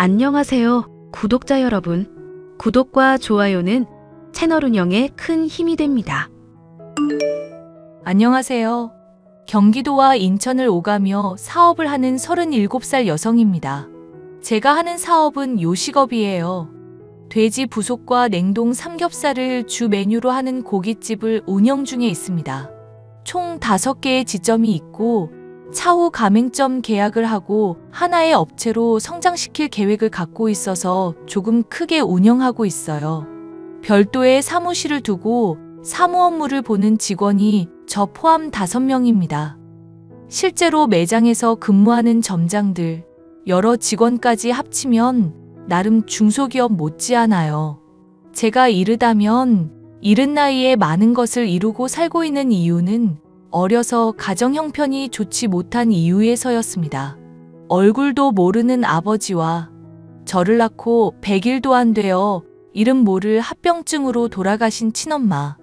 안녕하세요, 구독자 여러분. 구독과 좋아요는 채널 운영에 큰 힘이 됩니다. 안녕하세요. 경기도와 인천을 오가며 사업을 하는 37살 여성입니다. 제가 하는 사업은 요식업이에요. 돼지 부속과 냉동 삼겹살을 주 메뉴로 하는 고깃집을 운영 중에 있습니다. 총 5개의 지점이 있고 차후 가맹점 계약을 하고 하나의 업체로 성장시킬 계획을 갖고 있어서 조금 크게 운영하고 있어요. 별도의 사무실을 두고 사무 업무를 보는 직원이 저 포함 5명입니다. 실제로 매장에서 근무하는 점장들, 여러 직원까지 합치면 나름 중소기업 못지않아요. 제가 이르다면 이른 나이에 많은 것을 이루고 살고 있는 이유는 어려서 가정 형편이 좋지 못한 이유에서였습니다. 얼굴도 모르는 아버지와 저를 낳고 100일도 안 되어 이름 모를 합병증으로 돌아가신 친엄마.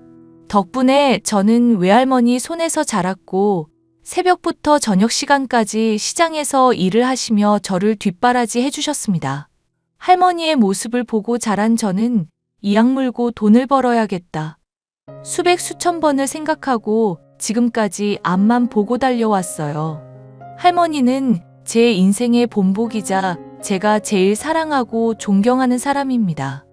덕분에 저는 외할머니 손에서 자랐고 새벽부터 저녁 시간까지 시장에서 일을 하시며 저를 뒷바라지 해주셨습니다. 할머니의 모습을 보고 자란 저는 이악 물고 돈을 벌어야겠다. 수백 수천 번을 생각하고 지금까지 앞만 보고 달려왔어요. 할머니는 제 인생의 본보기자 제가 제일 사랑하고 존경하는 사람입니다.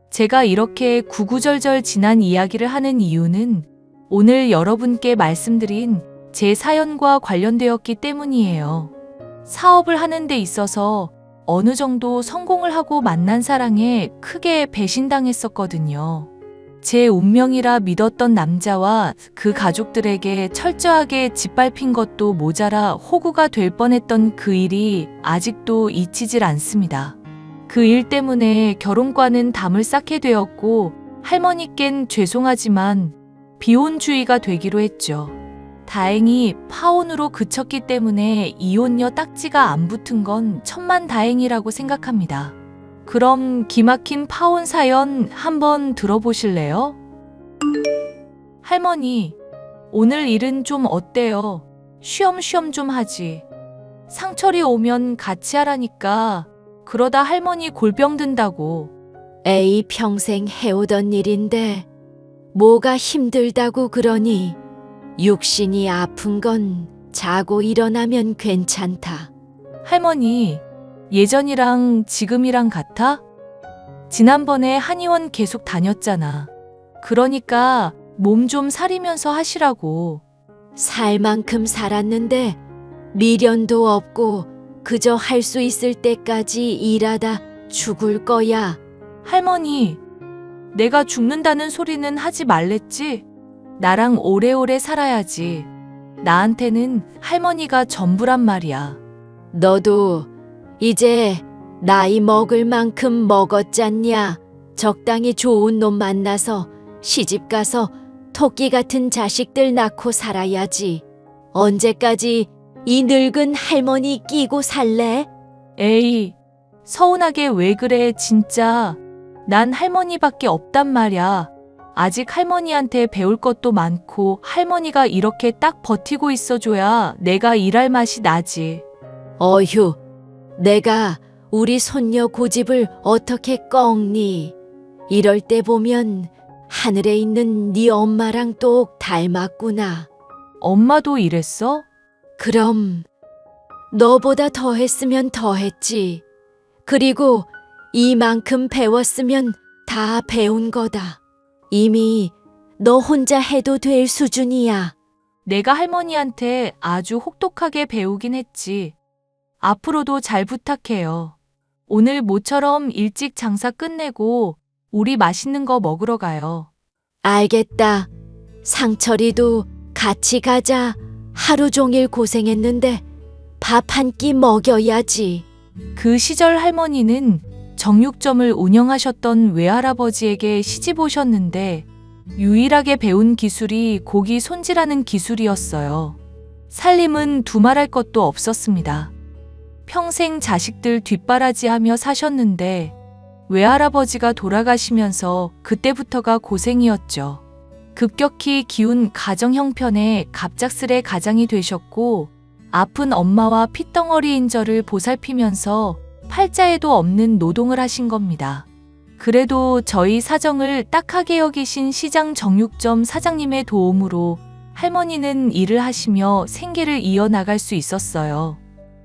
제가 이렇게 구구절절 지난 이야기를 하는 이유는 오늘 여러분께 말씀드린 제 사연과 관련되었기 때문이에요. 사업을 하는 데 있어서 어느 정도 성공을 하고 만난 사랑에 크게 배신당했었거든요. 제 운명이라 믿었던 남자와 그 가족들에게 철저하게 짓밟힌 것도 모자라 호구가 될 뻔했던 그 일이 아직도 잊히질 않습니다. 그 일 때문에 결혼과는 담을 쌓게 되었고 할머니껜 죄송하지만 비혼주의가 되기로 했죠. 다행히 파혼으로 그쳤기 때문에 이혼녀 딱지가 안 붙은 건 천만다행이라고 생각합니다. 그럼 기막힌 파혼 사연 한번 들어보실래요? 할머니, 오늘 일은 좀 어때요? 쉬엄쉬엄 좀 하지. 상철이 오면 같이 하라니까. 그러다 할머니 골병 든다고. 에이, 평생 해오던 일인데 뭐가 힘들다고 그러니? 육신이 아픈 건 자고 일어나면 괜찮다. 할머니, 예전이랑 지금이랑 같아? 지난번에 한의원 계속 다녔잖아. 그러니까 몸 좀 사리면서 하시라고. 살 만큼 살았는데 미련도 없고 그저 할 수 있을 때까지 일하다 죽을 거야. 할머니, 내가 죽는다는 소리는 하지 말랬지? 나랑 오래오래 살아야지. 나한테는 할머니가 전부란 말이야. 너도 이제 나이 먹을 만큼 먹었잖냐. 적당히 좋은 놈 만나서 시집가서 토끼 같은 자식들 낳고 살아야지. 언제까지 이 늙은 할머니 끼고 살래? 에이, 서운하게 왜 그래 진짜. 난 할머니밖에 없단 말야. 아직 할머니한테 배울 것도 많고 할머니가 이렇게 딱 버티고 있어줘야 내가 일할 맛이 나지. 어휴, 내가 우리 손녀 고집을 어떻게 꺾니? 이럴 때 보면 하늘에 있는 네 엄마랑 똑 닮았구나. 엄마도 이랬어? 그럼 너보다 더 했으면 더 했지. 그리고 이만큼 배웠으면 다 배운 거다. 이미 너 혼자 해도 될 수준이야. 내가 할머니한테 아주 혹독하게 배우긴 했지. 앞으로도 잘 부탁해요. 오늘 모처럼 일찍 장사 끝내고 우리 맛있는 거 먹으러 가요. 알겠다. 상철이도 같이 가자. 하루 종일 고생했는데 밥 한 끼 먹여야지. 그 시절 할머니는 정육점을 운영하셨던 외할아버지에게 시집 오셨는데 유일하게 배운 기술이 고기 손질하는 기술이었어요. 살림은 두말할 것도 없었습니다. 평생 자식들 뒷바라지하며 사셨는데 외할아버지가 돌아가시면서 그때부터가 고생이었죠. 급격히 기운 가정 형편에 갑작스레 가장이 되셨고 아픈 엄마와 핏덩어리인 저를 보살피면서 팔자에도 없는 노동을 하신 겁니다. 그래도 저희 사정을 딱하게 여기신 시장 정육점 사장님의 도움으로 할머니는 일을 하시며 생계를 이어나갈 수 있었어요.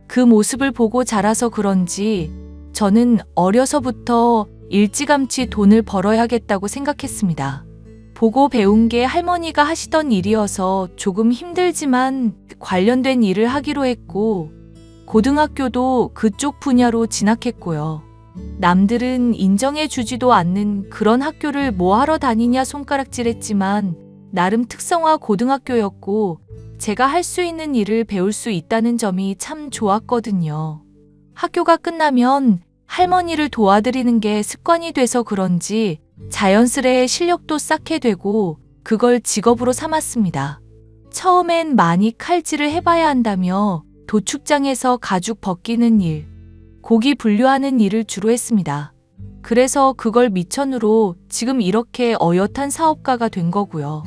그 모습을 보고 자라서 그런지 저는 어려서부터 일찌감치 돈을 벌어야겠다고 생각했습니다. 보고 배운 게 할머니가 하시던 일이어서 조금 힘들지만 관련된 일을 하기로 했고, 고등학교도 그쪽 분야로 진학했고요. 남들은 인정해주지도 않는 그런 학교를 뭐 하러 다니냐 손가락질했지만 나름 특성화 고등학교였고 제가 할 수 있는 일을 배울 수 있다는 점이 참 좋았거든요. 학교가 끝나면 할머니를 도와드리는 게 습관이 돼서 그런지 자연스레 실력도 쌓게 되고 그걸 직업으로 삼았습니다. 처음엔 많이 칼질을 해봐야 한다며 도축장에서 가죽 벗기는 일, 고기 분류하는 일을 주로 했습니다. 그래서 그걸 미천으로 지금 이렇게 어엿한 사업가가 된 거고요.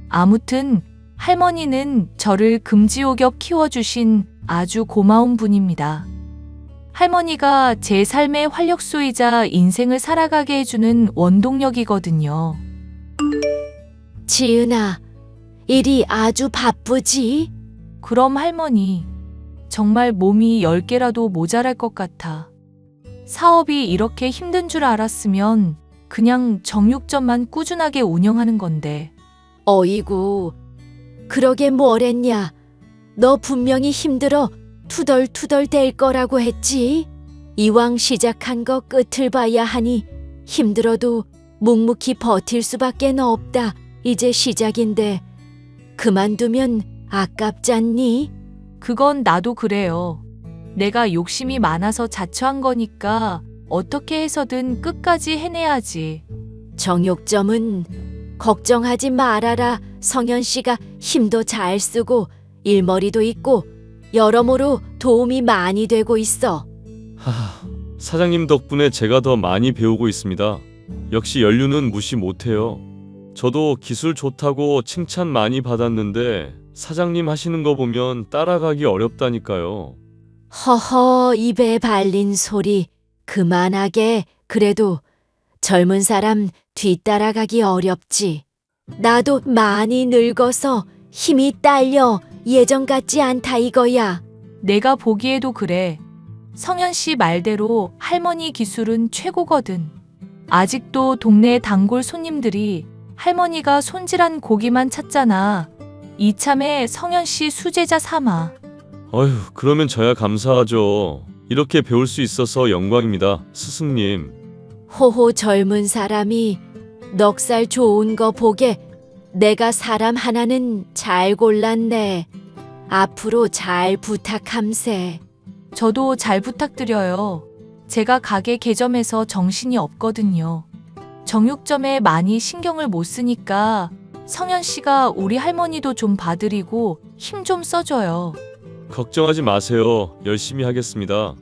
아무튼 할머니는 저를 금지옥엽 키워주신 아주 고마운 분입니다. 할머니가 제 삶의 활력소이자 인생을 살아가게 해주는 원동력이거든요. 지은아, 일이 아주 바쁘지? 그럼 할머니, 정말 몸이 10개라도 모자랄 것 같아. 사업이 이렇게 힘든 줄 알았으면 그냥 정육점만 꾸준하게 운영하는 건데. 어이구, 그러게 뭘 했냐? 너 분명히 힘들어 투덜투덜 될 거라고 했지? 이왕 시작한 거 끝을 봐야 하니 힘들어도 묵묵히 버틸 수밖에 없다. 이제 시작인데 그만두면 아깝잖니? 그건 나도 그래요. 내가 욕심이 많아서 자처한 거니까 어떻게 해서든 끝까지 해내야지. 정육점은 걱정하지 말아라. 성현 씨가 힘도 잘 쓰고 일머리도 있고 여러모로 도움이 많이 되고 있어. 사장님 덕분에 제가 더 많이 배우고 있습니다. 역시 연륜은 무시 못해요. 저도 기술 좋다고 칭찬 많이 받았는데 사장님 하시는 거 보면 따라가기 어렵다니까요. 허허, 입에 발린 소리 그만하게. 그래도 젊은 사람 뒤따라가기 어렵지. 나도 많이 늙어서 힘이 딸려 예전 같지 않다 이거야. 내가 보기에도 그래. 성현 씨 말대로 할머니 기술은 최고거든. 아직도 동네 단골 손님들이 할머니가 손질한 고기만 찾잖아. 이참에 성현 씨 수제자 삼아. 어휴, 그러면 저야 감사하죠. 이렇게 배울 수 있어서 영광입니다, 스승님. 호호, 젊은 사람이 넉살 좋은 거 보게 내가 사람 하나는 잘 골랐네. 앞으로 잘 부탁함세. 저도 잘 부탁드려요. 제가 가게 개점해서 정신이 없거든요. 정육점에 많이 신경을 못 쓰니까 성현 씨가 우리 할머니도 좀 봐드리고 힘 좀 써줘요. 걱정하지 마세요. 열심히 하겠습니다.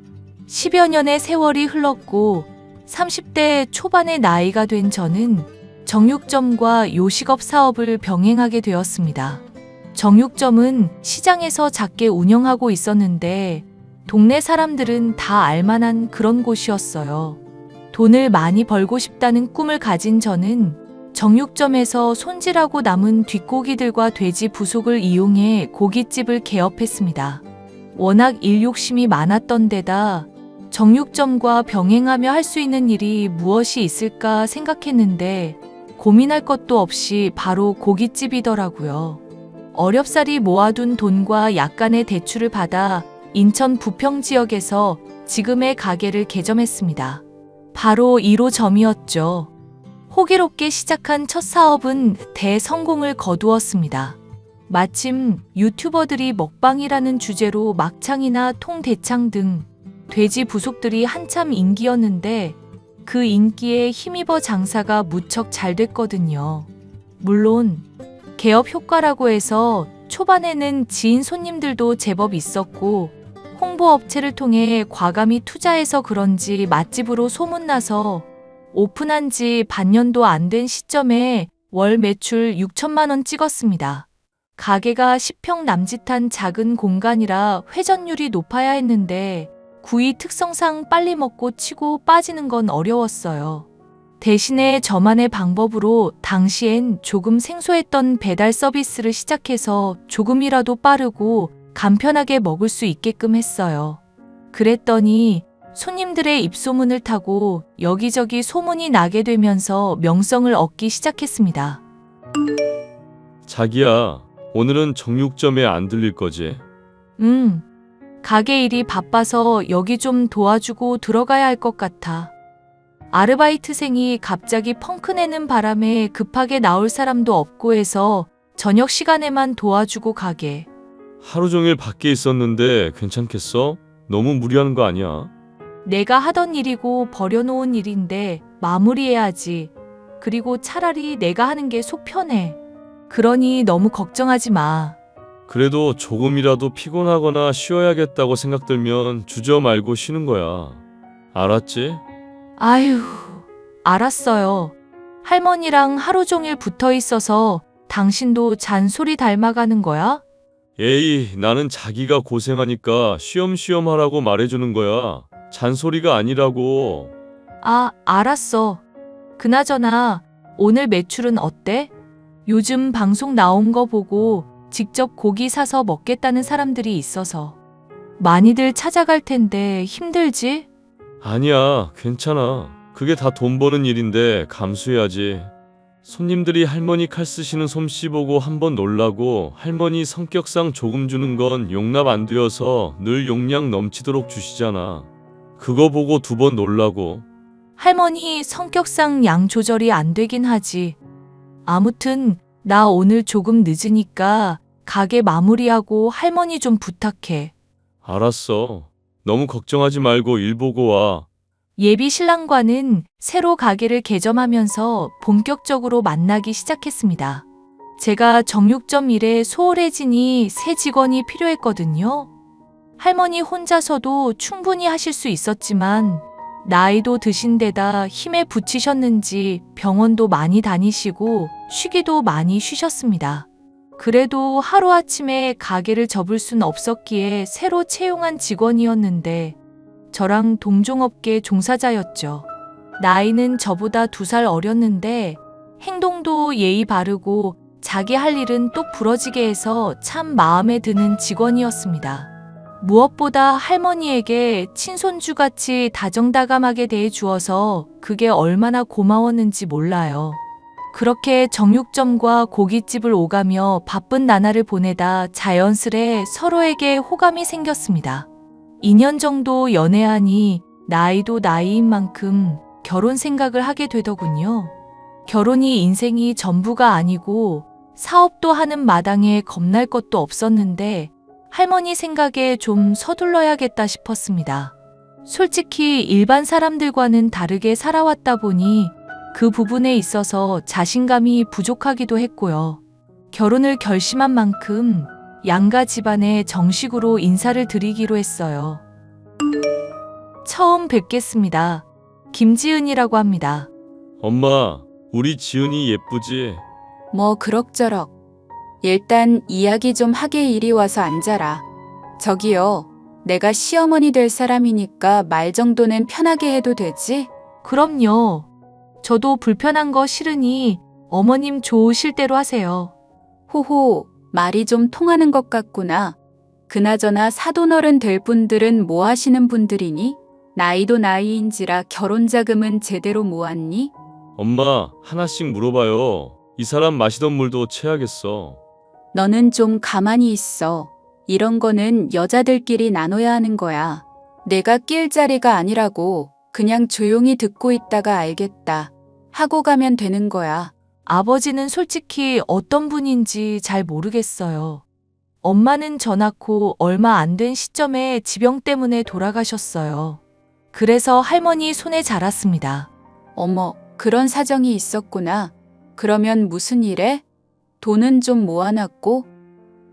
10여 년의 세월이 흘렀고 30대 초반의 나이가 된 저는 정육점과 요식업 사업을 병행하게 되었습니다. 정육점은 시장에서 작게 운영하고 있었는데 동네 사람들은 다 알만한 그런 곳이었어요. 돈을 많이 벌고 싶다는 꿈을 가진 저는 정육점에서 손질하고 남은 뒷고기들과 돼지 부속을 이용해 고깃집을 개업했습니다. 워낙 일 욕심이 많았던 데다 정육점과 병행하며 할 수 있는 일이 무엇이 있을까 생각했는데 고민할 것도 없이 바로 고깃집이더라고요. 어렵사리 모아둔 돈과 약간의 대출을 받아 인천 부평 지역에서 지금의 가게를 개점했습니다. 바로 1호점이었죠. 호기롭게 시작한 첫 사업은 대성공을 거두었습니다. 마침 유튜버들이 먹방이라는 주제로 막창이나 통대창 등 돼지 부속들이 한참 인기였는데 그 인기에 힘입어 장사가 무척 잘 됐거든요. 물론 개업 효과라고 해서 초반에는 지인 손님들도 제법 있었고 홍보업체를 통해 과감히 투자해서 그런지 맛집으로 소문나서 오픈한 지 반년도 안 된 시점에 월 매출 6천만 원 찍었습니다. 가게가 10평 남짓한 작은 공간이라 회전율이 높아야 했는데 구이 특성상 빨리 먹고 치고 빠지는 건 어려웠어요. 대신에 저만의 방법으로 당시엔 조금 생소했던 배달 서비스를 시작해서 조금이라도 빠르고 간편하게 먹을 수 있게끔 했어요. 그랬더니 손님들의 입소문을 타고 여기저기 소문이 나게 되면서 명성을 얻기 시작했습니다. 자기야, 오늘은 정육점에 안 들릴 거지? 가게 일이 바빠서 여기 좀 도와주고 들어가야 할 것 같아. 아르바이트생이 갑자기 펑크 내는 바람에 급하게 나올 사람도 없고 해서 저녁 시간에만 도와주고 가게. 하루 종일 밖에 있었는데 괜찮겠어? 너무 무리하는 거 아니야? 내가 하던 일이고 버려놓은 일인데 마무리해야지. 그리고 차라리 내가 하는 게 속 편해. 그러니 너무 걱정하지 마. 그래도 조금이라도 피곤하거나 쉬어야겠다고 생각 들면 주저 말고 쉬는 거야. 알았지? 아휴, 알았어요. 할머니랑 하루 종일 붙어 있어서 당신도 잔소리 닮아가는 거야? 에이, 나는 자기가 고생하니까 쉬엄쉬엄 하라고 말해주는 거야. 잔소리가 아니라고. 아, 알았어. 그나저나 오늘 매출은 어때? 요즘 방송 나온 거 보고 직접 고기 사서 먹겠다는 사람들이 있어서 많이들 찾아갈 텐데 힘들지? 아니야, 괜찮아. 그게 다 돈 버는 일인데 감수해야지. 손님들이 할머니 칼 쓰시는 솜씨 보고 한번 놀라고 할머니 성격상 조금 주는 건 용납 안 되어서 늘 용량 넘치도록 주시잖아. 그거 보고 두 번 놀라고. 할머니 성격상 양 조절이 안 되긴 하지. 아무튼 나 오늘 조금 늦으니까 가게 마무리하고 할머니 좀 부탁해. 알았어. 너무 걱정하지 말고 일 보고 와. 예비 신랑과는 새로 가게를 개점하면서 본격적으로 만나기 시작했습니다. 제가 정육점 일에 소홀해지니 새 직원이 필요했거든요. 할머니 혼자서도 충분히 하실 수 있었지만 나이도 드신 데다 힘에 부치셨는지 병원도 많이 다니시고 쉬기도 많이 쉬셨습니다. 그래도 하루아침에 가게를 접을 순 없었기에 새로 채용한 직원이었는데 저랑 동종업계 종사자였죠. 나이는 저보다 2살 어렸는데 행동도 예의 바르고 자기 할 일은 똑 부러지게 해서 참 마음에 드는 직원이었습니다. 무엇보다 할머니에게 친손주같이 다정다감하게 대해 주어서 그게 얼마나 고마웠는지 몰라요. 그렇게 정육점과 고깃집을 오가며 바쁜 나날을 보내다 자연스레 서로에게 호감이 생겼습니다. 2년 정도 연애하니 나이도 나이인 만큼 결혼 생각을 하게 되더군요. 결혼이 인생이 전부가 아니고 사업도 하는 마당에 겁날 것도 없었는데 할머니 생각에 좀 서둘러야겠다 싶었습니다. 솔직히 일반 사람들과는 다르게 살아왔다 보니 그 부분에 있어서 자신감이 부족하기도 했고요. 결혼을 결심한 만큼 양가 집안에 정식으로 인사를 드리기로 했어요. 처음 뵙겠습니다. 김지은이라고 합니다. 엄마, 우리 지은이 예쁘지? 뭐 그럭저럭. 일단 이야기 좀 하게 이리 와서 앉아라. 저기요, 내가 시어머니 될 사람이니까 말 정도는 편하게 해도 되지? 그럼요. 저도 불편한 거 싫으니 어머님 좋으실 대로 하세요. 호호, 말이 좀 통하는 것 같구나. 그나저나 사돈어른 될 분들은 뭐 하시는 분들이니? 나이도 나이인지라 결혼 자금은 제대로 모았니? 엄마, 하나씩 물어봐요. 이 사람 마시던 물도 체하겠어. 너는 좀 가만히 있어. 이런 거는 여자들끼리 나눠야 하는 거야. 내가 낄 자리가 아니라고. 그냥 조용히 듣고 있다가 알겠다 하고 가면 되는 거야. 아버지는 솔직히 어떤 분인지 잘 모르겠어요. 엄마는 저 낳고 얼마 안 된 시점에 지병 때문에 돌아가셨어요. 그래서 할머니 손에 자랐습니다. 어머, 그런 사정이 있었구나. 그러면 무슨 일해? 돈은 좀 모아놨고?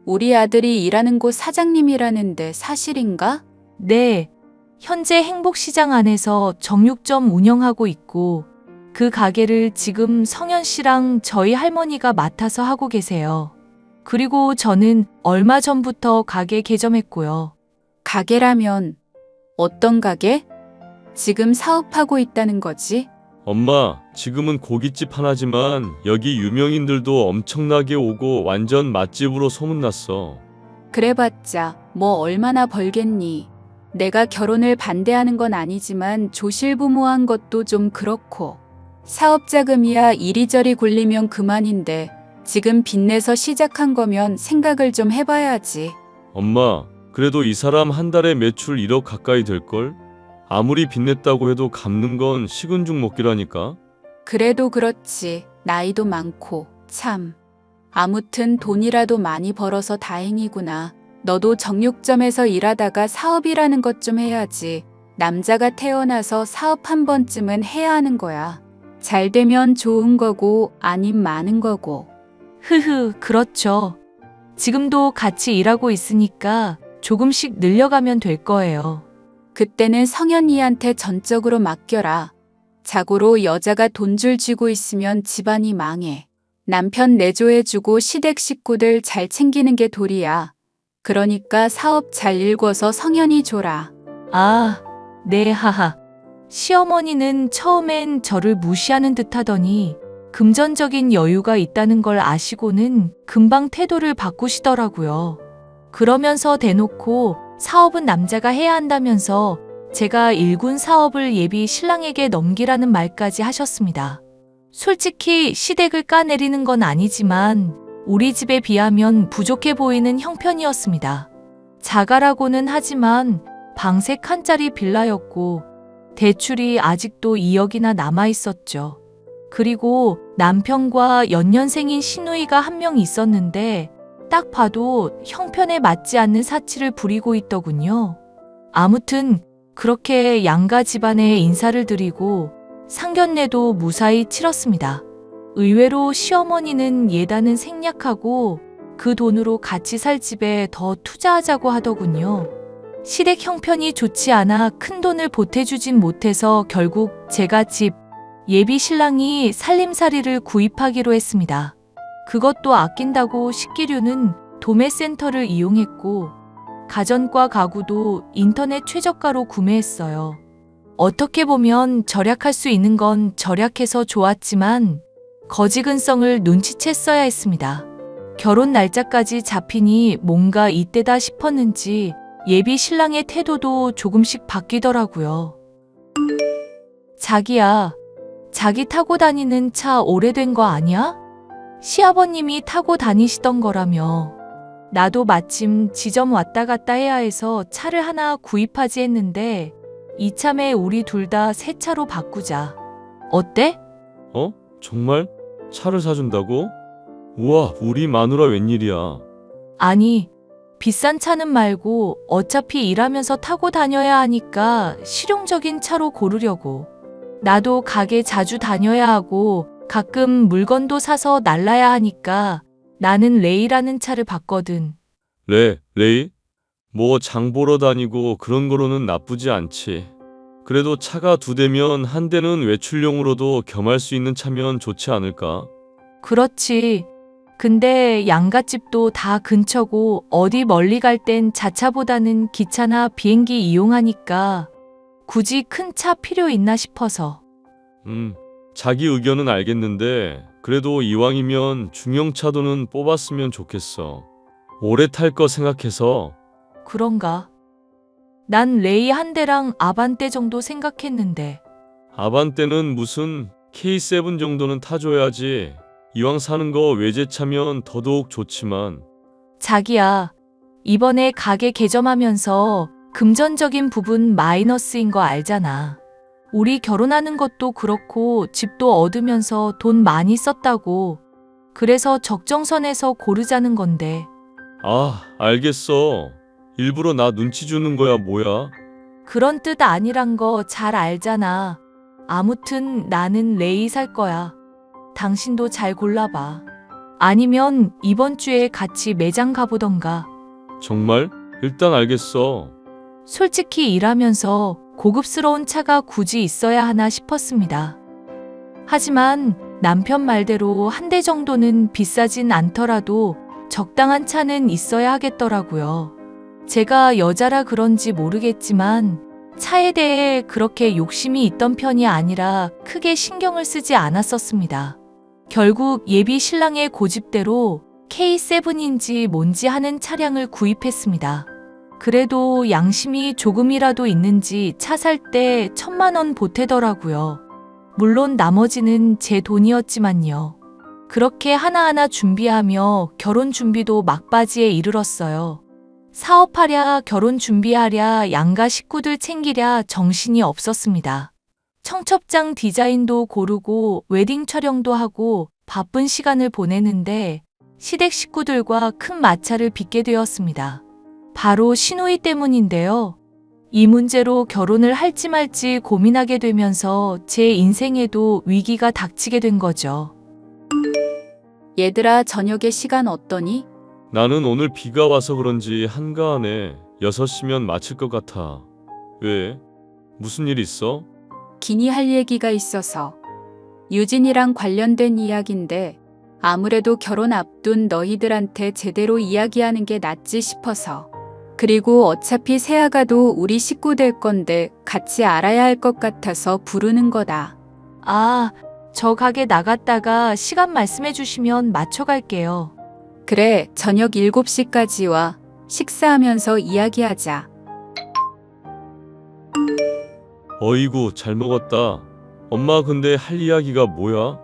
우리 아들이 일하는 곳 사장님이라는데 사실인가? 네, 현재 행복시장 안에서 정육점 운영하고 있고 그 가게를 지금 성현 씨랑 저희 할머니가 맡아서 하고 계세요. 그리고 저는 얼마 전부터 가게 개점했고요. 가게라면 어떤 가게? 지금 사업하고 있다는 거지? 엄마, 지금은 고깃집 하나지만 여기 유명인들도 엄청나게 오고 완전 맛집으로 소문났어. 그래봤자 뭐 얼마나 벌겠니? 내가 결혼을 반대하는 건 아니지만 조실부모한 것도 좀 그렇고 사업 자금이야 이리저리 굴리면 그만인데 지금 빚내서 시작한 거면 생각을 좀 해봐야지. 엄마, 그래도 이 사람 한 달에 매출 1억 가까이 될걸? 아무리 빚냈다고 해도 갚는 건 식은 죽 먹기라니까? 그래도 그렇지. 나이도 많고 참. 아무튼 돈이라도 많이 벌어서 다행이구나. 너도 정육점에서 일하다가 사업이라는 것 좀 해야지. 남자가 태어나서 사업 한 번쯤은 해야 하는 거야. 잘 되면 좋은 거고 아님 많은 거고. 흐흐, 그렇죠. 지금도 같이 일하고 있으니까 조금씩 늘려가면 될 거예요. 그때는 성현이한테 전적으로 맡겨라. 자고로 여자가 돈줄 쥐고 있으면 집안이 망해. 남편 내조해주고 시댁 식구들 잘 챙기는 게 도리야. 그러니까 사업 잘 일궈서 성현이 줘라. 아, 네, 하하. 시어머니는 처음엔 저를 무시하는 듯 하더니 금전적인 여유가 있다는 걸 아시고는 금방 태도를 바꾸시더라고요. 그러면서 대놓고 사업은 남자가 해야 한다면서 제가 일군 사업을 예비 신랑에게 넘기라는 말까지 하셨습니다. 솔직히 시댁을 까내리는 건 아니지만 우리 집에 비하면 부족해 보이는 형편이었습니다. 자가라고는 하지만 방색 한 짜리 빌라였고 대출이 아직도 2억이나 남아 있었죠. 그리고 남편과 연년생인 시누이가 한 명 있었는데 딱 봐도 형편에 맞지 않는 사치를 부리고 있더군요. 아무튼 그렇게 양가 집안에 인사를 드리고 상견례도 무사히 치렀습니다. 의외로 시어머니는 예단은 생략하고 그 돈으로 같이 살 집에 더 투자하자고 하더군요. 시댁 형편이 좋지 않아 큰 돈을 보태주진 못해서 결국 제가 집, 예비 신랑이 살림살이를 구입하기로 했습니다. 그것도 아낀다고 식기류는 도매센터를 이용했고 가전과 가구도 인터넷 최저가로 구매했어요. 어떻게 보면 절약할 수 있는 건 절약해서 좋았지만 거지근성을 눈치챘어야 했습니다. 결혼 날짜까지 잡히니 뭔가 이때다 싶었는지 예비 신랑의 태도도 조금씩 바뀌더라고요. 자기야, 자기 타고 다니는 차 오래된 거 아니야? 시아버님이 타고 다니시던 거라며. 나도 마침 지점 왔다 갔다 해야 해서 차를 하나 구입하지 했는데 이참에 우리 둘 다 새 차로 바꾸자. 어때? 어? 정말? 차를 사준다고? 우와, 우리 마누라 웬일이야. 아니, 비싼 차는 말고 어차피 일하면서 타고 다녀야 하니까 실용적인 차로 고르려고. 나도 가게 자주 다녀야 하고 가끔 물건도 사서 날라야 하니까 나는 레이라는 차를 봤거든. 레이? 뭐 장 보러 다니고 그런 거로는 나쁘지 않지. 그래도 차가 2대면 한 대는 외출용으로도 겸할 수 있는 차면 좋지 않을까? 그렇지. 근데 양갓집도 다 근처고 어디 멀리 갈 땐 자차보다는 기차나 비행기 이용하니까 굳이 큰 차 필요 있나 싶어서. 자기 의견은 알겠는데 그래도 이왕이면 중형차도는 뽑았으면 좋겠어. 오래 탈 거 생각해서. 그런가? 난 레이 한 대랑 아반떼 정도 생각했는데. 아반떼는 무슨 K7 정도는 타줘야지. 이왕 사는 거 외제차면 더더욱 좋지만. 자기야, 이번에 가게 개점하면서 금전적인 부분 마이너스인 거 알잖아. 우리 결혼하는 것도 그렇고 집도 얻으면서 돈 많이 썼다고. 그래서 적정선에서 고르자는 건데. 아, 알겠어. 일부러 나 눈치 주는 거야, 뭐야? 그런 뜻 아니란 거 잘 알잖아. 아무튼 나는 레이 살 거야. 당신도 잘 골라봐. 아니면 이번 주에 같이 매장 가보던가. 정말? 일단 알겠어. 솔직히 일하면서 고급스러운 차가 굳이 있어야 하나 싶었습니다. 하지만 남편 말대로 한 대 정도는 비싸진 않더라도 적당한 차는 있어야 하겠더라고요. 제가 여자라 그런지 모르겠지만 차에 대해 그렇게 욕심이 있던 편이 아니라 크게 신경을 쓰지 않았었습니다. 결국 예비 신랑의 고집대로 K7인지 뭔지 하는 차량을 구입했습니다. 그래도 양심이 조금이라도 있는지 차 살 때 1,000만 원 보태더라고요. 물론 나머지는 제 돈이었지만요. 그렇게 하나하나 준비하며 결혼 준비도 막바지에 이르렀어요. 사업하랴, 결혼 준비하랴, 양가 식구들 챙기랴 정신이 없었습니다. 청첩장 디자인도 고르고 웨딩 촬영도 하고 바쁜 시간을 보내는데 시댁 식구들과 큰 마찰을 빚게 되었습니다. 바로 시누이 때문인데요. 이 문제로 결혼을 할지 말지 고민하게 되면서 제 인생에도 위기가 닥치게 된 거죠. 얘들아, 저녁에 시간 어떠니? 나는 오늘 비가 와서 그런지 한가하네. 6시면 마칠 것 같아. 왜? 무슨 일 있어? 기니 할 얘기가 있어서. 유진이랑 관련된 이야기인데 아무래도 결혼 앞둔 너희들한테 제대로 이야기하는 게 낫지 싶어서. 그리고 어차피 새아가도 우리 식구 될 건데 같이 알아야 할 것 같아서 부르는 거다. 아, 저 가게 나갔다가 시간 말씀해 주시면 맞춰갈게요. 그래, 저녁 7시까지 와. 식사하면서 이야기하자. 어이구, 잘 먹었다. 엄마, 근데 할 이야기가 뭐야?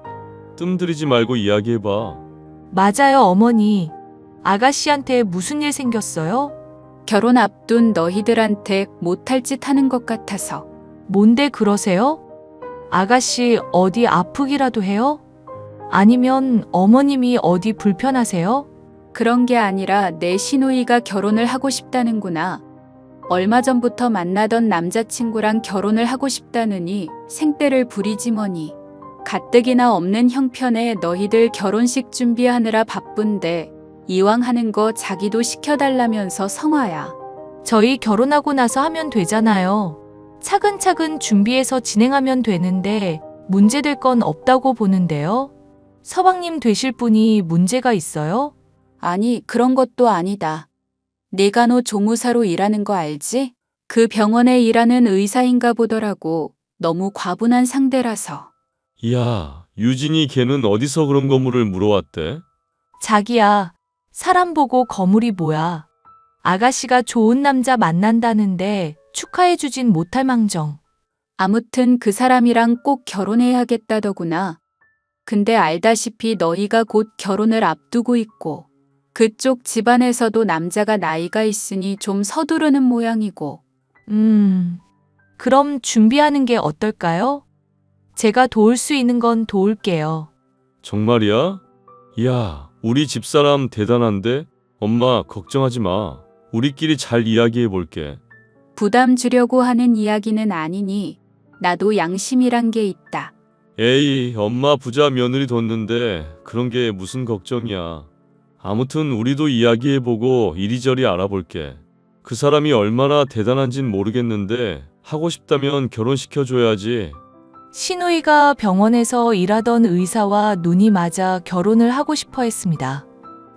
뜸들이지 말고 이야기해봐. 맞아요, 어머니. 아가씨한테 무슨 일 생겼어요? 결혼 앞둔 너희들한테 못할 짓 하는 것 같아서. 뭔데 그러세요? 아가씨 어디 아프기라도 해요? 아니면 어머님이 어디 불편하세요? 그런 게 아니라 내 시누이가 결혼을 하고 싶다는구나. 얼마 전부터 만나던 남자친구랑 결혼을 하고 싶다느니 생떼를 부리지 뭐니. 가뜩이나 없는 형편에 너희들 결혼식 준비하느라 바쁜데 이왕 하는 거 자기도 시켜달라면서 성화야. 저희 결혼하고 나서 하면 되잖아요. 차근차근 준비해서 진행하면 되는데 문제될 건 없다고 보는데요. 서방님 되실 분이 문제가 있어요? 아니, 그런 것도 아니다. 내가 너 조무사로 일하는 거 알지? 그 병원에 일하는 의사인가 보더라고. 너무 과분한 상대라서. 이야, 유진이 걔는 어디서 그런 거물을 물어왔대? 자기야, 사람 보고 거물이 뭐야. 아가씨가 좋은 남자 만난다는데 축하해주진 못할 망정. 아무튼 그 사람이랑 꼭 결혼해야겠다더구나. 근데 알다시피 너희가 곧 결혼을 앞두고 있고 그쪽 집안에서도 남자가 나이가 있으니 좀 서두르는 모양이고. 그럼 준비하는 게 어떨까요? 제가 도울 수 있는 건 도울게요. 정말이야? 이야, 우리 집사람 대단한데? 엄마, 걱정하지 마. 우리끼리 잘 이야기해 볼게. 부담 주려고 하는 이야기는 아니니 나도 양심이란 게 있다. 에이, 엄마 부자 며느리 뒀는데 그런 게 무슨 걱정이야. 아무튼 우리도 이야기해보고 이리저리 알아볼게. 그 사람이 얼마나 대단한진 모르겠는데 하고 싶다면 결혼시켜줘야지. 시누이가 병원에서 일하던 의사와 눈이 맞아 결혼을 하고 싶어 했습니다.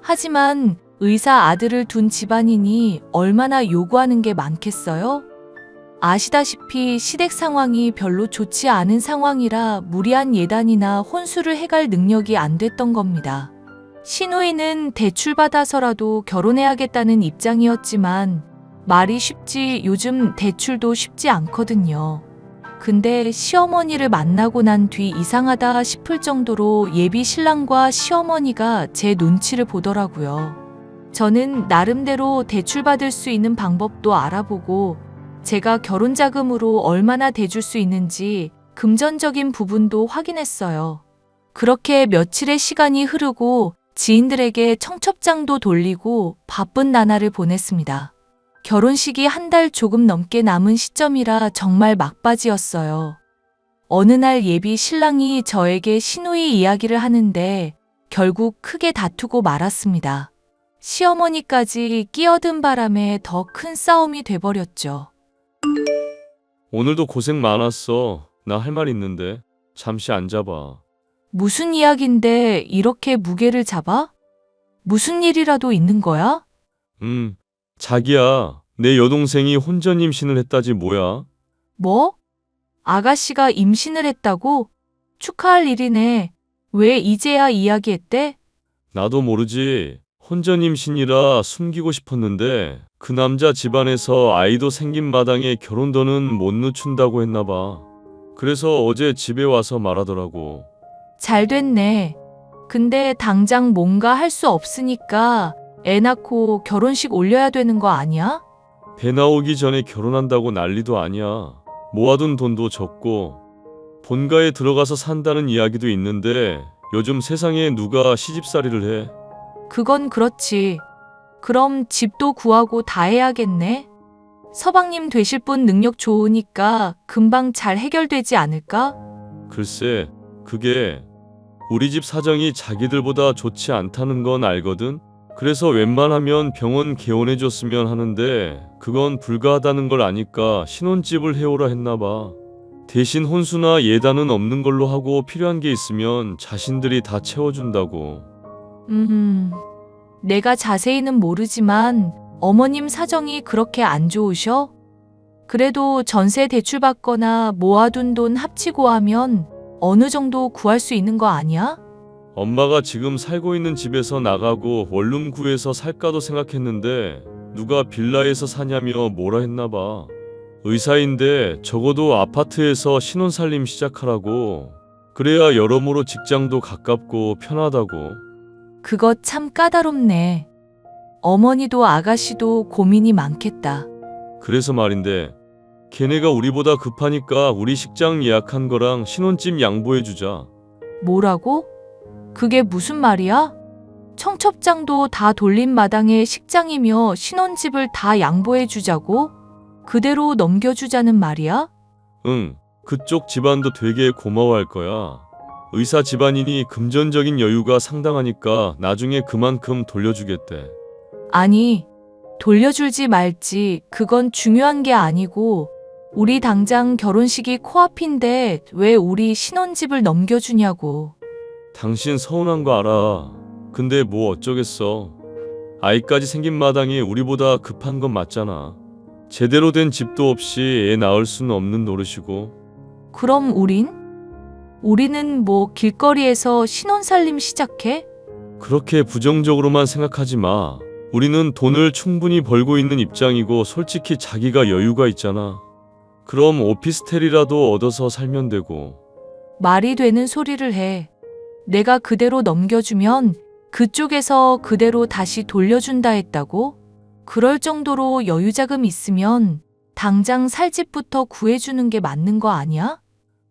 하지만 의사 아들을 둔 집안이니 얼마나 요구하는 게 많겠어요? 아시다시피 시댁 상황이 별로 좋지 않은 상황이라 무리한 예단이나 혼수를 해갈 능력이 안 됐던 겁니다. 시누이는 대출받아서라도 결혼해야겠다는 입장이었지만 말이 쉽지 요즘 대출도 쉽지 않거든요. 근데 시어머니를 만나고 난 뒤 이상하다 싶을 정도로 예비 신랑과 시어머니가 제 눈치를 보더라고요. 저는 나름대로 대출받을 수 있는 방법도 알아보고 제가 결혼 자금으로 얼마나 대줄 수 있는지 금전적인 부분도 확인했어요. 그렇게 며칠의 시간이 흐르고 지인들에게 청첩장도 돌리고 바쁜 나날을 보냈습니다. 결혼식이 한 달 조금 넘게 남은 시점이라 정말 막바지였어요. 어느 날 예비 신랑이 저에게 시누이 이야기를 하는데 결국 크게 다투고 말았습니다. 시어머니까지 끼어든 바람에 더 큰 싸움이 돼버렸죠. 오늘도 고생 많았어. 나 할 말 있는데 잠시 앉아봐. 무슨 이야기인데 이렇게 무게를 잡아? 무슨 일이라도 있는 거야? 자기야, 내 여동생이 혼전 임신을 했다지 뭐야? 뭐? 아가씨가 임신을 했다고? 축하할 일이네. 왜 이제야 이야기했대? 나도 모르지. 혼전 임신이라 숨기고 싶었는데 그 남자 집안에서 아이도 생긴 마당에 결혼도는 못 늦춘다고 했나 봐. 그래서 어제 집에 와서 말하더라고. 잘 됐네. 근데 당장 뭔가 할 수 없으니까 애 낳고 결혼식 올려야 되는 거 아니야? 배 나오기 전에 결혼한다고 난리도 아니야. 모아둔 돈도 적고 본가에 들어가서 산다는 이야기도 있는데 요즘 세상에 누가 시집살이를 해. 그건 그렇지. 그럼 집도 구하고 다 해야겠네. 서방님 되실 분 능력 좋으니까 금방 잘 해결되지 않을까? 글쎄, 그게 우리 집 사정이 자기들보다 좋지 않다는 건 알거든. 그래서 웬만하면 병원 개원해줬으면 하는데 그건 불가하다는 걸 아니까 신혼집을 해오라 했나 봐. 대신 혼수나 예단은 없는 걸로 하고 필요한 게 있으면 자신들이 다 채워준다고. 내가 자세히는 모르지만 어머님 사정이 그렇게 안 좋으셔? 그래도 전세 대출 받거나 모아둔 돈 합치고 하면 어느 정도 구할 수 있는 거 아니야? 엄마가 지금 살고 있는 집에서 나가고 원룸 구해서 살까도 생각했는데 누가 빌라에서 사냐며 뭐라 했나 봐. 의사인데 적어도 아파트에서 신혼살림 시작하라고. 그래야 여러모로 직장도 가깝고 편하다고. 그거 참 까다롭네. 어머니도 아가씨도 고민이 많겠다. 그래서 말인데 걔네가 우리보다 급하니까 우리 식장 예약한 거랑 신혼집 양보해주자. 뭐라고? 그게 무슨 말이야? 청첩장도 다 돌린 마당에 식장이며 신혼집을 다 양보해 주자고? 그대로 넘겨주자는 말이야? 응, 그쪽 집안도 되게 고마워할 거야. 의사 집안이니 금전적인 여유가 상당하니까 나중에 그만큼 돌려주겠대. 아니, 돌려줄지 말지 그건 중요한 게 아니고 우리 당장 결혼식이 코앞인데 왜 우리 신혼집을 넘겨주냐고. 당신 서운한 거 알아. 근데 뭐 어쩌겠어. 아이까지 생긴 마당에 우리보다 급한 건 맞잖아. 제대로 된 집도 없이 애 낳을 수는 없는 노릇이고. 그럼 우리는 뭐 길거리에서 신혼살림 시작해? 그렇게 부정적으로만 생각하지 마. 우리는 돈을 충분히 벌고 있는 입장이고 솔직히 자기가 여유가 있잖아. 그럼 오피스텔이라도 얻어서 살면 되고. 말이 되는 소리를 해. 내가 그대로 넘겨주면 그쪽에서 그대로 다시 돌려준다 했다고? 그럴 정도로 여유자금 있으면 당장 살 집부터 구해주는 게 맞는 거 아니야?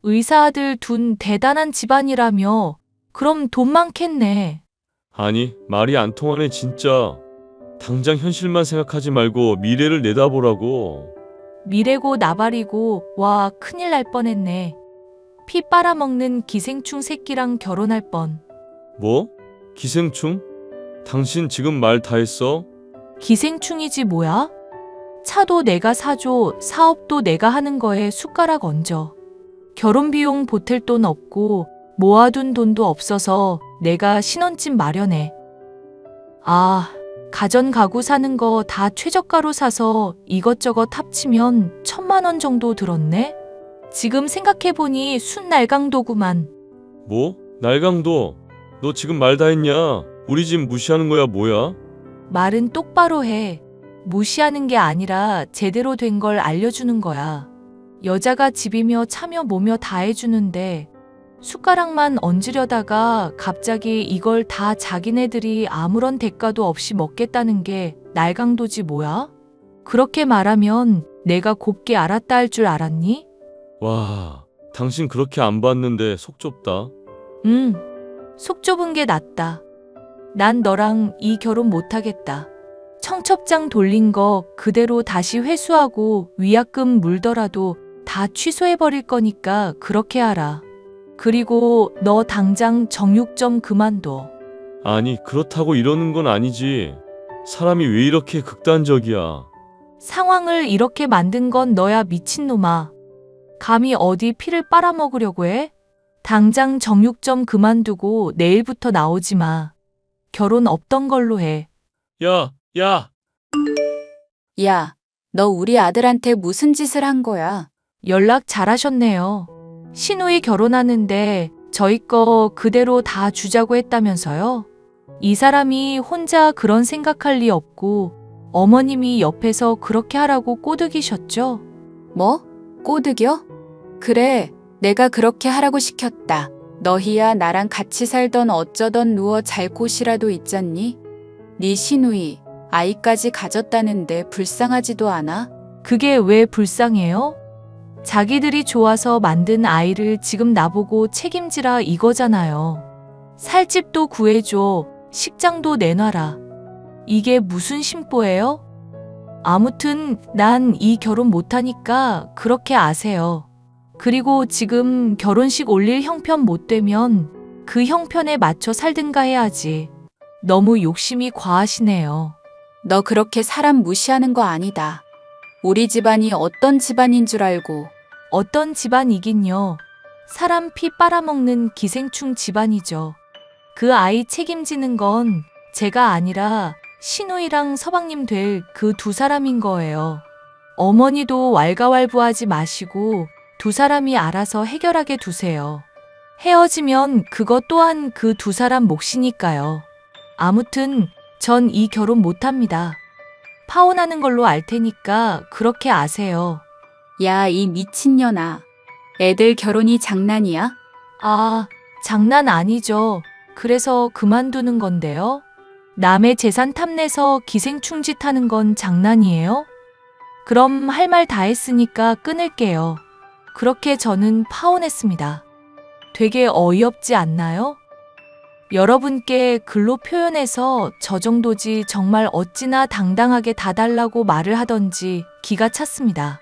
의사 아들 둔 대단한 집안이라며 그럼 돈 많겠네. 아니, 말이 안 통하네 진짜. 당장 현실만 생각하지 말고 미래를 내다보라고. 미래고 나발이고 와 큰일 날 뻔했네. 피 빨아먹는 기생충 새끼랑 결혼할 뻔. 뭐? 기생충? 당신 지금 말 다 했어? 기생충이지 뭐야? 차도 내가 사줘, 사업도 내가 하는 거에 숟가락 얹어. 결혼 비용 보탤 돈 없고 모아둔 돈도 없어서 내가 신혼집 마련해. 아, 가전 가구 사는 거 다 최저가로 사서 이것저것 합치면 1,000만 원 정도 들었네? 지금 생각해보니 순날강도구만. 뭐? 날강도? 너 지금 말 다 했냐? 우리 집 무시하는 거야 뭐야? 말은 똑바로 해. 무시하는 게 아니라 제대로 된 걸 알려주는 거야. 여자가 집이며 차며 뭐며 다 해주는데 숟가락만 얹으려다가 갑자기 이걸 다 자기네들이 아무런 대가도 없이 먹겠다는 게 날강도지 뭐야? 그렇게 말하면 내가 곱게 알았다 할 줄 알았니? 와, 당신 그렇게 안 봤는데 속 좁다. 속 좁은 게 낫다. 난 너랑 이 결혼 못하겠다. 청첩장 돌린 거 그대로 다시 회수하고 위약금 물더라도 다 취소해버릴 거니까 그렇게 하라. 그리고 너 당장 정육 좀 그만둬. 아니, 그렇다고 이러는 건 아니지. 사람이 왜 이렇게 극단적이야. 상황을 이렇게 만든 건 너야 미친놈아. 감히 어디 피를 빨아먹으려고 해? 당장 정육 좀 그만두고 내일부터 나오지 마. 결혼 없던 걸로 해. 야, 야! 야, 너 우리 아들한테 무슨 짓을 한 거야? 연락 잘하셨네요. 시누이 결혼하는데 저희 거 그대로 다 주자고 했다면서요? 이 사람이 혼자 그런 생각할 리 없고 어머님이 옆에서 그렇게 하라고 꼬드기셨죠? 뭐? 꼬드겨? 그래, 내가 그렇게 하라고 시켰다. 너희야 나랑 같이 살던 어쩌던 누워 잘 곳이라도 있잖니? 네 시누이, 아이까지 가졌다는데 불쌍하지도 않아? 그게 왜 불쌍해요? 자기들이 좋아서 만든 아이를 지금 나보고 책임지라 이거잖아요. 살 집도 구해줘, 식장도 내놔라. 이게 무슨 심보예요? 아무튼 난 이 결혼 못하니까 그렇게 아세요. 그리고 지금 결혼식 올릴 형편 못 되면 그 형편에 맞춰 살든가 해야지. 너무 욕심이 과하시네요. 너 그렇게 사람 무시하는 거 아니다. 우리 집안이 어떤 집안인 줄 알고. 어떤 집안이긴요. 사람 피 빨아먹는 기생충 집안이죠. 그 아이 책임지는 건 제가 아니라 시누이랑 서방님 될 그 두 사람인 거예요. 어머니도 왈가왈부하지 마시고 두 사람이 알아서 해결하게 두세요. 헤어지면 그것 또한 그 두 사람 몫이니까요. 아무튼 전 이 결혼 못합니다. 파혼하는 걸로 알 테니까 그렇게 아세요. 야, 이 미친년아. 애들 결혼이 장난이야? 아, 장난 아니죠. 그래서 그만두는 건데요. 남의 재산 탐내서 기생충 짓 하는 건 장난이에요? 그럼 할 말 다 했으니까 끊을게요. 그렇게 저는 파혼했습니다. 되게 어이없지 않나요? 여러분께 글로 표현해서 저 정도지 정말 어찌나 당당하게 다 달라고 말을 하던지 기가 찼습니다.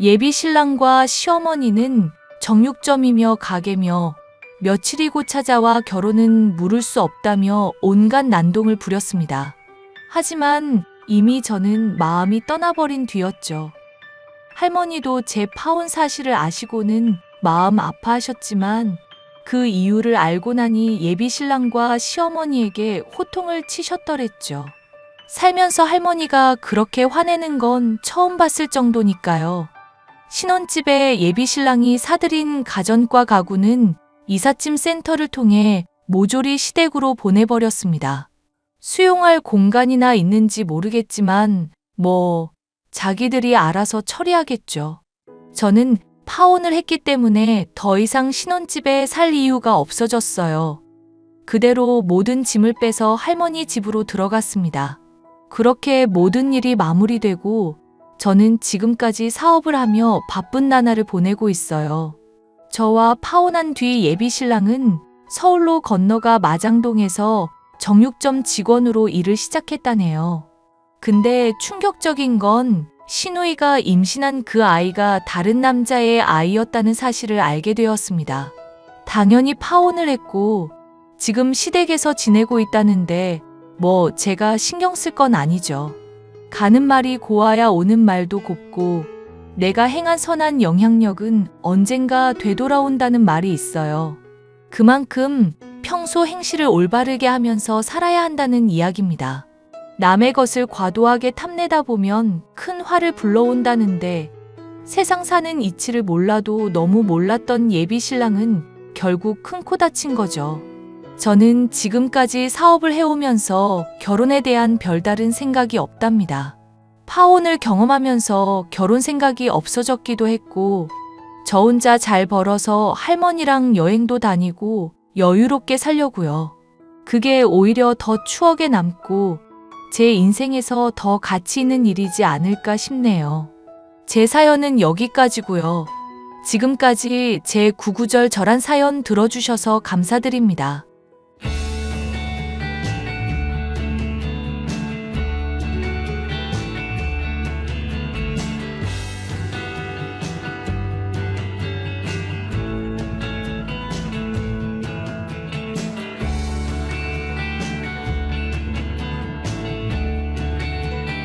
예비 신랑과 시어머니는 정육점이며 가게며 며칠이고 찾아와 결혼은 물을 수 없다며 온갖 난동을 부렸습니다. 하지만 이미 저는 마음이 떠나버린 뒤였죠. 할머니도 제 파혼 사실을 아시고는 마음 아파하셨지만 그 이유를 알고 나니 예비 신랑과 시어머니에게 호통을 치셨더랬죠. 살면서 할머니가 그렇게 화내는 건 처음 봤을 정도니까요. 신혼집에 예비 신랑이 사들인 가전과 가구는 이삿짐 센터를 통해 모조리 시댁으로 보내버렸습니다. 수용할 공간이나 있는지 모르겠지만 자기들이 알아서 처리하겠죠. 저는 파혼을 했기 때문에 더 이상 신혼집에 살 이유가 없어졌어요. 그대로 모든 짐을 빼서 할머니 집으로 들어갔습니다. 그렇게 모든 일이 마무리되고 저는 지금까지 사업을 하며 바쁜 나날을 보내고 있어요. 저와 파혼한 뒤 예비 신랑은 서울로 건너가 마장동에서 정육점 직원으로 일을 시작했다네요. 근데 충격적인 건 시누이가 임신한 그 아이가 다른 남자의 아이였다는 사실을 알게 되었습니다. 당연히 파혼을 했고 지금 시댁에서 지내고 있다는데 제가 신경 쓸 건 아니죠. 가는 말이 고와야 오는 말도 곱고 내가 행한 선한 영향력은 언젠가 되돌아온다는 말이 있어요. 그만큼 평소 행실을 올바르게 하면서 살아야 한다는 이야기입니다. 남의 것을 과도하게 탐내다 보면 큰 화를 불러온다는데 세상 사는 이치를 몰라도 너무 몰랐던 예비 신랑은 결국 큰 코 다친 거죠. 저는 지금까지 사업을 해오면서 결혼에 대한 별다른 생각이 없답니다. 파혼을 경험하면서 결혼 생각이 없어졌기도 했고 저 혼자 잘 벌어서 할머니랑 여행도 다니고 여유롭게 살려고요. 그게 오히려 더 추억에 남고 제 인생에서 더 가치 있는 일이지 않을까 싶네요. 제 사연은 여기까지고요. 지금까지 제 구구절절한 사연 들어주셔서 감사드립니다.